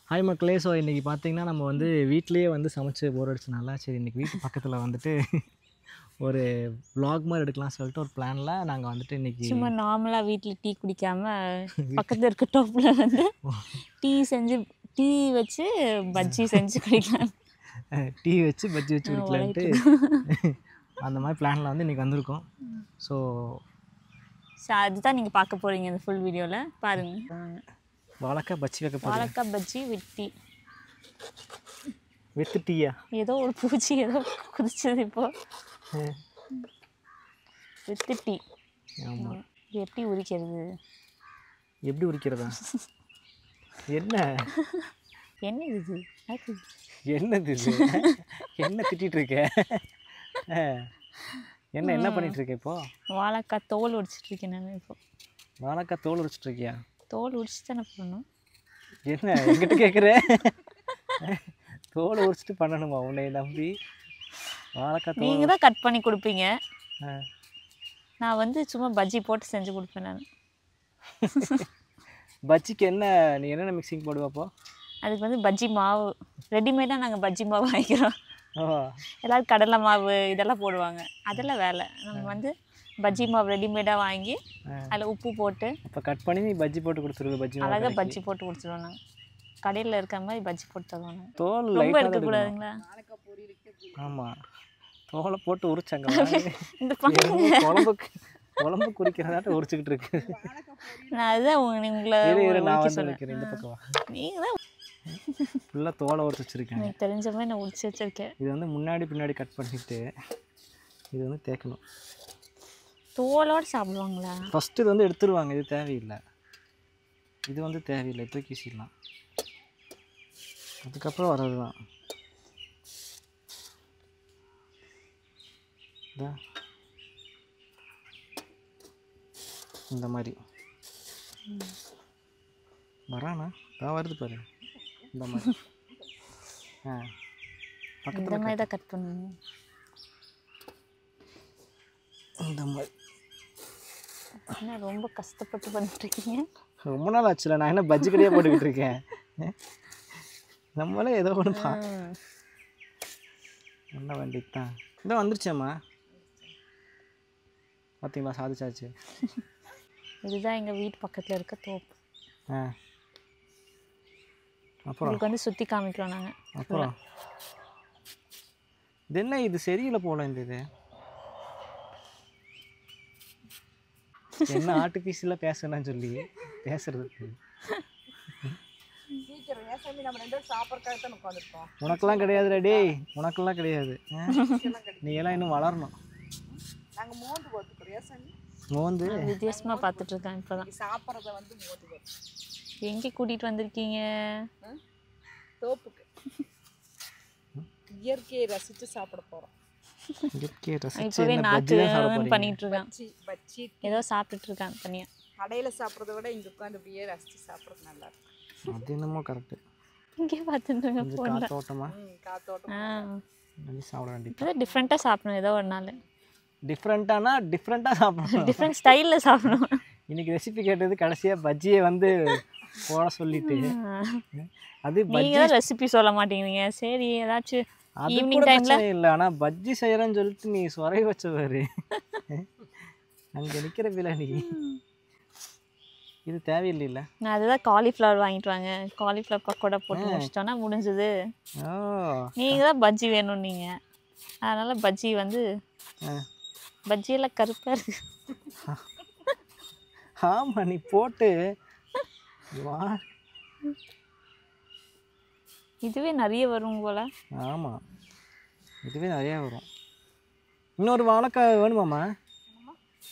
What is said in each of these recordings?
Hi மக்களே. So இன்றைக்கி பார்த்தீங்கன்னா நம்ம வந்து வீட்டிலேயே வந்து சமைச்சு போர் அடிச்சனால சரி இன்றைக்கி வீட்டு பக்கத்தில் வந்துட்டு ஒரு vlog மாதிரி எடுக்கலாம் சொல்லிட்டு ஒரு பிளானில் நாங்கள் வந்துட்டு இன்றைக்கி சும்மா நார்மலாக வீட்டில் டீ குடிக்காம பக்கத்தில் இருக்க டோப்பில் வந்து டீ வச்சு பஜ்ஜி செஞ்சு குடிக்கலாம். டீ வச்சு பஜ்ஜி வச்சு குடிக்கலான்ட்டு அந்த மாதிரி பிளானில் வந்து இன்றைக்கி வந்திருக்கோம். ஸோ அதுதான் நீங்கள் பார்க்க போகிறீங்க இந்த ஃபுல் வீடியோவில் பாருங்கள். வாழைக்காய் பஜ்ஜி வைக்க போகிறோம். வாழைக்காய் பஜ்ஜி வித் டீ. வித் டீயா? ஏதோ ஒரு பூச்சி ஏதோ குதிச்சது இப்போது. With tea. ஆமாம். இது எப்படி உரிக்கிறது? எப்படி உரிக்கிறதா? என்ன என்ன இது? என்னது இது? என்ன திட்டிகிட்டு இருக்க? என்ன பண்ணிகிட்ருக்க இப்போது? வாழைக்காய் தோல் உரிச்சிட்ருக்கேன் நான் இப்போ. வாழைக்காய் தோல் உரிச்சிட்ருக்கியா? தோல் உரிச்சு தானே பண்ணணும். என்ன என்கிட்ட கேட்குற? தோலை உரிச்சிட்டு பண்ணணுமா உன்னை நம்பி? வாழைக்காய் தோல் நீங்கள் தான் கட் பண்ணி கொடுப்பீங்க, நான் வந்து சும்மா பஜ்ஜி போட்டு செஞ்சு கொடுப்பேன் நான். பஜ்ஜிக்கு என்ன நீ என்னென்ன மிக்சிங் போடுவாப்போ? அதுக்கு வந்து பஜ்ஜி மாவு ரெடிமேடாக நாங்கள் பஜ்ஜி மாவு வாங்கிக்கிறோம். ஓ, எல்லோரும் கடலை மாவு இதெல்லாம் போடுவாங்க, அதெல்லாம் வேலை. நம்ம வந்து பஜ்ஜி மாவு ரெடிமேடாக வாங்கி அதில் உப்பு போட்டு இப்போ கட் பண்ணி நீ பஜ்ஜி போட்டு கொடுத்துருவ. பஜ்ஜி அழகாக பஜ்ஜி போட்டு கொடுத்துருவோம் நாங்கள். கடையில் இருக்கிற மாதிரி பஜ்ஜி போட்டு தருவோம். தோல் ரொம்ப எடுக்கக்கூடாதுங்களா? ஆமாம், தோலை போட்டு உரிச்சாங்க. இந்த குழம்பு குறிக்கிறதாட்ட உரிச்சுக்கிட்டு இருக்கு. நான் அதுதான் உங்களை நான் வந்து வைக்கிறேன் இந்த பக்கம். நீங்கள் தான் ஃபுல்லாக தோலை உரிச்சு வச்சுருக்கேன். எனக்கு தெரிஞ்ச மாதிரி நான் உரிச்சு வச்சுருக்கேன். இது வந்து முன்னாடி பின்னாடி கட் பண்ணிவிட்டு இது வந்து தேய்க்கணும். தோலோடு சாப்பிடுவாங்களா? ஃபஸ்ட்டு இது வந்து எடுத்துருவாங்க. இது தேவையில்லை, இது வந்து தேவையில்லை, தூக்கி வீசிடலாம். அதுக்கப்புறம் வர்றது தான் இந்த மாதிரி வரானா தான் வருது பாரு. இந்த மாதிரி இந்த மாதிரி தான் கட் பண்ணுங்க. இந்த மாதிரி என்ன ரொம்ப கஷ்டப்பட்டு பண்ணிட்டுருக்கீங்க? ரொம்ப நாள் ஆச்சுல, நான் என்ன பஜ்ஜி கடையாக போட்டுக்கிட்டு இருக்கேன். நம்மளே ஏதோ ஒன்று பண்ண வேண்டியது தான். இதான் வந்துருச்சேம்மா, பார்த்தீங்களா? சாதிச்சாச்சு. இதுதான் எங்கள் வீட்டு பக்கத்தில் இருக்க தோப்பு. அப்புறம் உங்களுக்கு வந்து சுற்றி காமிக்கிறோம் நாங்கள். அப்புறம் இது என்ன, இது சரியில்லை போல. இந்த இது என்ன ஆர்டிஃபிஷியலாக பேசணும்னு சொல்லி பேசுறதுக்கு. உனக்கெல்லாம் கிடையாது ரெடி, உனக்கெல்லாம் கிடையாது. நீ எல்லாம் இன்னும் வளரணும். மோந்து வித்தியாசமாக பார்த்துட்ருக்கேன் இப்போ தான். சாப்பிட்றத வந்து மோந்து எங்கே கூட்டிகிட்டு வந்திருக்கீங்க? தோப்புக்கு. இயற்கையை ரசித்து சாப்பிட போகிறோம். இப்போவே நாக்கு பண்ணிட்டு இருக்கான். பஜ்ஜி ஏதோ சாப்பிட்டுட்டு இருக்கான் தனியாக. கடையில் சாப்பிட்றத விட இங்கே உட்காந்து இப்படியே ரசித்து சாப்பிட்றது நல்லா இருக்கும். அது என்னமோ கரெக்டு. இங்கே பார்த்துட்டுருங்க காத்தோட்டமா காத்தோட்டம் சாப்பிட வேண்டியது. இப்போ டிஃப்ரெண்ட்டாக சாப்பிடணும் ஏதோ ஒரு நாள். டிஃப்ரெண்ட்டாக சாப்பிடணும், டிஃப்ரெண்ட் ஸ்டைலில் சாப்பிடணும். இன்னைக்கு ரெசிபி கேட்டது கடைசியாக பஜ்ஜியை வந்து போட சொல்லிட்டு அது நீங்கள் தான் ரெசிபி சொல்ல மாட்டேங்கிறீங்க. சரி ஏதாச்சும் ஈவினிங் டைமில் இல்லை, ஆனால் பஜ்ஜி செய்கிறேன்னு சொல்லிட்டு நீ சொரை வச்சவாரு அங்கே நிற்கிற பிள்ளை நீ. இது தேவையில்லை. நான் அதுதான் காலிஃப்ளவர் வாங்கிட்டு வாங்க, காலிஃப்ளவர் பக்கோடா போட்டு முடிச்சிட்டோன்னா முடிஞ்சது. நீங்கள் தான் பஜ்ஜி வேணும் நீங்கள், அதனால் பஜ்ஜி வந்து பஜ்ஜியெல்லாம் கருப்பாக இருக்கு. ஆமாம், நீ போட்டு இதுவே நிறைய வரும் போல். ஆமாம், இதுவே நிறையா வரும். இன்னொரு வாழைக்காய் வேணுமாம்மா?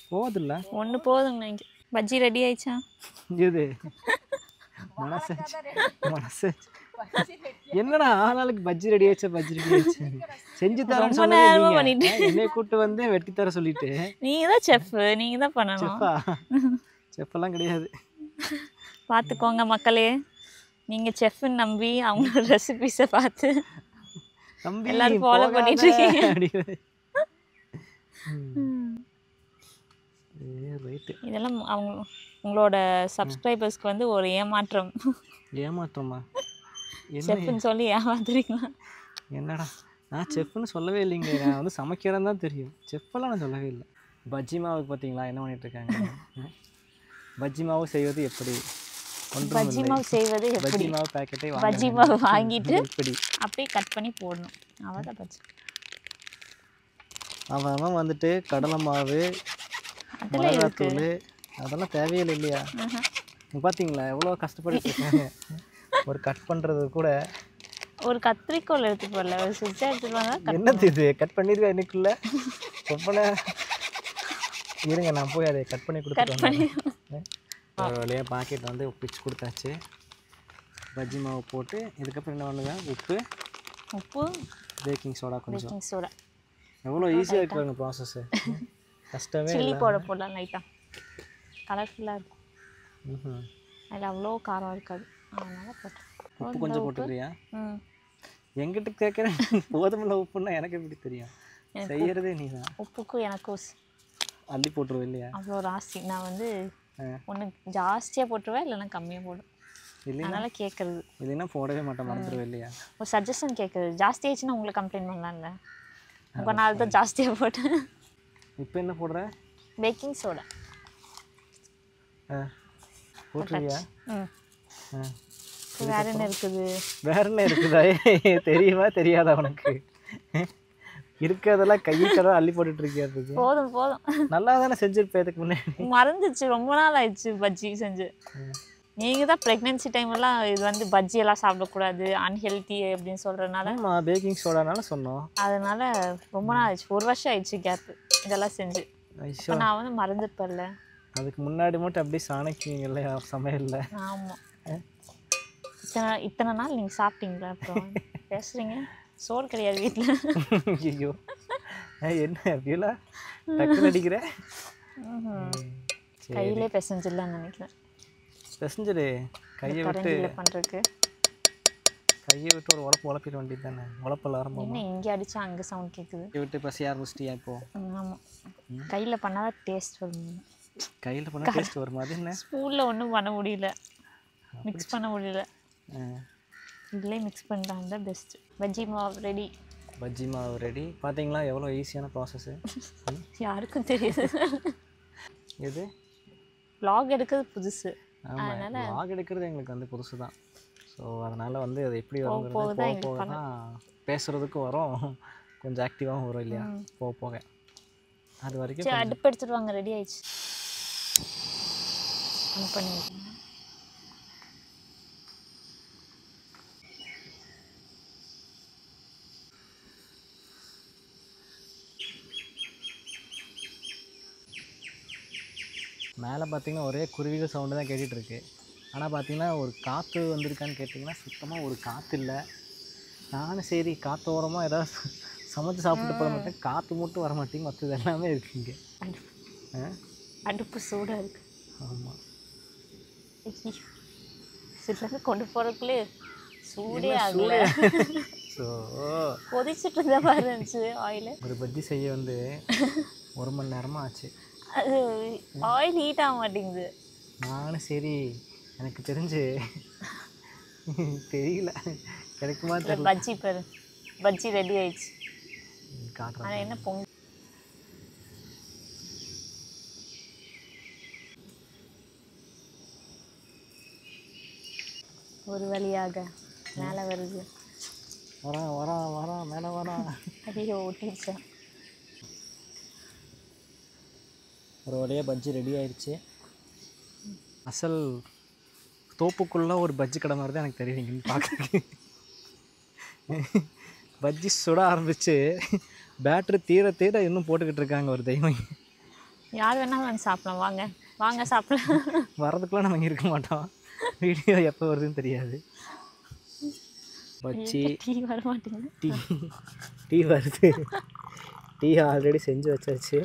போதில்ல, ஒன்று போதுங்கண்ணா. இங்கே பஜ்ஜி ரெடி ஆயிடுச்சா? இது மனசு என்னடா ஆளாளுக்கு பஜ்ஜி ரெடி ஆயிடுச்சா, பஜ்ஜி ரெடி ஆயிடுச்சு செஞ்சு தரேன்னு சொன்னீங்க. என்னைய கூட்டு வந்து வெட்டி தர சொல்லிட்டு. நீங்கள் தான் செஃப், நீங்கள் தான் பண்ணணும். செஃப்பெல்லாம் கிடையாது. பார்த்துக்கோங்க மக்களே, நீங்கள் செஃப்னு நம்பி அவங்க ரெசிபிஸை பார்த்து எல்லாரும் ஃபாலோ பண்ணிட்டு இருக்கீங்க. இதெல்லாம் அவங்க உங்களோட சப்ஸ்கிரைபர்ஸ்க்கு வந்து ஒரு ஏமாற்றம். ஏமாற்றமா? செஃப்னு சொல்லி ஏமாத்துறீங்களா? என்னடா நான் செஃப்னு சொல்லவே இல்லைங்க, நான் வந்து சமைக்கிறேன்னு தான் தெரியும், செஃப்பெல்லாம் நான் சொல்லவே இல்லை. பஜ்ஜி மாவுக்கு பார்த்தீங்களா என்ன பண்ணிகிட்ருக்காங்க. பஜ்ஜி மாவு செய்வது எப்படி? பஜ்ஜி மாவு செய்வது எப்படி? பஜ்ஜி மாவு பேக்கெட்டை பஜ்ஜி மாவு வாங்கிட்டு எப்படி அப்படியே கட் பண்ணி போடணும், அவ்வளோதான் பஜ்ஜி. அவன் வந்துட்டு கடலை மாவு, அதெல்லாம் இருக்கு. மிளகாத்தூள் அதெல்லாம் தேவையில்லை இல்லையா? பார்த்தீங்களா எவ்வளோ கஷ்டப்பட்டு இருக்காங்க. ஒரு கட் பண்ணுறது கூட ஒரு கத்திரிக்கோல் எடுத்துட்டு வரல, ஒரு சுவிட்சை எடுத்துட்டு வந்தால் என்னது இது கட் பண்ணிடுவேன் இன்னைக்குள்ள ரொம்ப இருங்க, நான் போய் அதை கட் பண்ணி கொடுத்துட்டு ஒரு வழியாக பாக்கெட் வந்து பிச்சு கொடுத்தாச்சு. பஜ்ஜி மாவு போட்டு இதுக்கப்புறம் என்ன பண்ணுவேன், உப்பு, பேக்கிங் சோடா, கொஞ்சம் பேக்கிங் சோடா. எவ்வளோ ஈஸியாக இருக்கு பாருங்க ப்ராசஸ்ஸு, கஷ்டமே சில்லி இல்லை. போடலாம் லைட்டாக, கலர்ஃபுல்லாக இருக்கும். அதில் அவ்வளோ காரம் இருக்காது, அதனால் போட்டேன். உப்பு கொஞ்சம் போட்டுக்கிறியா? ம், எங்கிட்ட கேட்குறேன் போதுமில்ல உப்புன்னா எனக்கு எப்படி தெரியும், செய்யறதே நீ தான். உப்புக்கும் எனக்கும் அள்ளி போட்டுருவோம் இல்லையா? அவ்வளோ ராசி. நான் வந்து ஒன்று ஜாஸ்தியாக போட்டுருவேன், இல்லைன்னா கம்மியாக போடுவேன். அதனால் கேட்குறது இல்லைன்னா போடவே மாட்டேன், மறந்துடுவேன் இல்லையா? ஒரு சஜஷன் கேட்குறது. ஜாஸ்தி ஆயிடுச்சுன்னா உங்களை கம்ப்ளைண்ட் பண்ணலாம்ல, உங்கள் நாள் தான் ஜாஸ்தியாக போட்டேன். இப்போ என்ன போடுற? பேக்கிங் சோடா போட்டுருவியா? ம், வேற என்ன இருக்குது? வேற என்ன இருக்குதா? தெரியுமா தெரியாதா உனக்கு? இருக்கிறதெல்லாம் கையெல்லாம் அள்ளி போட்டுட்டு இருக்கியா? போதும் போதும், நல்லா தானே செஞ்சிருப்பேன் இதுக்கு முன்னாடி. மறந்துச்சு, ரொம்ப நாள் ஆயிடுச்சு பஜ்ஜி செஞ்சு. நீங்கள் தான் ப்ரெக்னென்சி டைம்லாம் இது வந்து பஜ்ஜி எல்லாம் சாப்பிடக்கூடாது, அன்ஹெல்த்தி அப்படின்னு சொல்கிறதுனால பேக்கிங் சோடானால சொன்னோம், அதனால ரொம்ப நாள் ஆயிடுச்சு, 1 வருஷம் ஆயிடுச்சு கேப்பு இதெல்லாம் செஞ்சு. இப்போ நான் வந்து மறந்துருப்பேன்ல. அதுக்கு முன்னாடி மட்டும் அப்படியே சாணக்கியங்கள்ல சமையல்ல. ஆமாம், இத்தனை நாள் நீங்கள் சாப்பிட்டீங்களா? அப்புறம் பேசுகிறீங்க, சோறு கிடையாது வீட்டில். ஐயோ என்ன அப்படியெல்லா டக்குன்னு அடிக்கிற? கையிலே பிசைஞ்சிடலான்னு நினைக்கிறேன். பிசைஞ்சிடு, கையை விட்டு பண்ணுறதுக்கு ஒரு உழப்பிட வேண்டியது தானே. உழப்பல் ஆரம்பம் என்ன இங்கே அடித்தா அங்கே சவுண்ட் கேட்குது. கையை விட்டு பசிய ஆரம்பிச்சிட்டியா? இப்போ ஆமாம், கையில் பண்ணால் தான் டேஸ்ட் வரும். கையில் பண்ணால் டேஸ்ட் வருமா? அது என்ன? ஸ்பூனில் ஒன்றும் பண்ண முடியல, மிக்ஸ் பண்ண முடியல. இதிலே மிக்ஸ் பண்ணுறாங்க தான் பெஸ்ட்டு. பஜ்ஜி மாவு ரெடி. பஜ்ஜி மாவு ரெடி. பார்த்தீங்களா எவ்வளோ ஈஸியான ப்ராசஸ்ஸு? யாருக்கும் தெரியுது. எது? vlog எடுக்கிறது புதுசு. ஆமாம், vlog எடுக்கிறது எங்களுக்கு வந்து புதுசு தான். ஸோ அதனால் வந்து அது எப்படி வருங்கிறது போக தான் பேசுகிறதுக்கும் வரும், கொஞ்சம் ஆக்டிவாகவும் வரும் இல்லையா போக போக. அது வரைக்கும் அடுப்பு எடுத்துட்டு வாங்க, ரெடி ஆயிடுச்சு. பண்ணி மேலே பார்த்தீங்கன்னா ஒரே குருவிகள் சவுண்டு தான் கேட்டுட்ருக்கு. ஆனால் பார்த்தீங்கன்னா ஒரு காற்று வந்திருக்கான்னு கேட்டிங்கன்னா சுத்தமாக ஒரு காற்று இல்லை. நானும் சரி காற்றோரமாக ஏதாவது சமைச்சு சாப்பிட்டு போட மாட்டேன், காற்று மட்டும் வர மாட்டேங்க, மற்றது எல்லாமே இருக்குங்க. அடுப்பு சூடாக இருக்குது. ஆமாம், சிலருக்கு கொண்டு போகிறதுக்குள்ளே சூடே ஆகல. ஸோ கொதிச்சுட்டு இருந்த மாதிரி இருந்துச்சு ஆயில். ஒரு பஜ்ஜி செய்ய வந்து 1 மணி நேரமாக ஆச்சு. அது ஆயில் ஹீட் ஆக மாட்டேங்குது. நானும் சரி எனக்கு தெரிஞ்சு தெரியல கிடைக்குமா தெரியல. பஜ்ஜி பாரு, பஜ்ஜி ரெடி ஆயிடுச்சு. காட்டுறேன். ஆனால் என்ன பொங்கல் ஒரு வழியாக மேலே வருது. வரா மேலே வரா. ஐயோ ஒட்டிடுச்சா. ஒரு வழியாக பஜ்ஜி ரெடி ஆயிடுச்சு. அசல் தோப்புக்குள்ளே ஒரு பஜ்ஜி கடை மாதிரி தான் எனக்கு தெரியுங்க பார்க்குறதுக்கு. பஜ்ஜி சுட ஆரம்பிச்சு பேட்ரி தீர இன்னும் போட்டுக்கிட்டு இருக்காங்க ஒரு தெய்வம். யார் வேணாலும் வந்து சாப்பிடலாம், வாங்க வாங்க சாப்பிடலாம். வர்றதுக்குலாம் நம்ம இங்கே இருக்க மாட்டோம், வீடியோ எப்போ வருதுன்னு தெரியாது. பஜ்ஜி டீ வர மாட்டேங்குது. டீ வருது, டீ ஆல்ரெடி செஞ்சு வச்சாச்சு.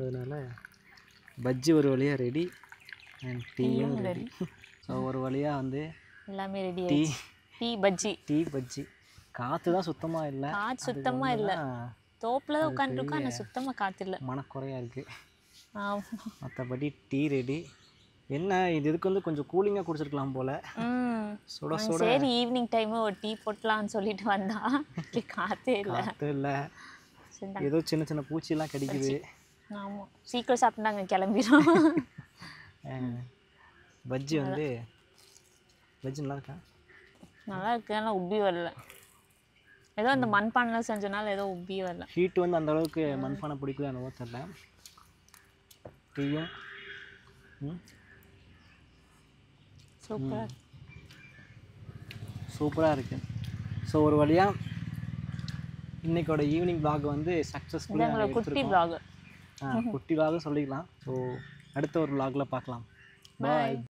அதனால் பஜ்ஜி ஒரு வழியாக ரெடி அண்ட் டீயும் ரெடி. ஸோ ஒரு வழியாக வந்து எல்லாமே ரெடி. டீ பஜ்ஜி. காற்று தான் சுத்தமாக இல்லை, காற்று சுத்தமாக இல்லை. தோப்பில் தான் உட்காந்துருக்கோம், ஆனால் சுத்தமாக காற்று இல்லை, மனக்குறையாக இருக்குது. ஆமாம். மற்றபடி டீ ரெடி என்ன இது இதுக்கு வந்து கொஞ்சம் கூலிங்காக குடிச்சிருக்கலாம் போல். சுட சுட சரி ஈவினிங் டைமு ஒரு டீ போட்டலாம்னு சொல்லிட்டு வந்தா காற்றே இல்லை. காற்று இல்லை, ஏதோ சின்ன சின்ன பூச்சிலாம் கடிக்குது. ஆமாம், சீக்கிரம் சாப்பிட்டு நாங்கள் கிளம்பிடுறோம். பஜ்ஜி வந்து பஜ்ஜி நல்லா இருக்கா? நல்லா இருக்கு, ஆனால் உப்பி வரல. ஏதோ அந்த மண்பானையில் செஞ்சனால ஏதோ உப்பி வரல. ஹீட் வந்து அந்த அளவுக்கு மண்பானை பிடிக்கல என்னவோ தெரியல. டீயும் சூப்பராக இருக்குது. ஸோ ஒரு வழியாக இன்றைக்கோட ஈவினிங் vlog வந்து சக்ஸஸ்ஃபுல்லாக குட்டி vlog. குட்டி vlog சொல்லிக்கலாம். ஸோ அடுத்த ஒரு vlogல பார்க்கலாம். பாய்.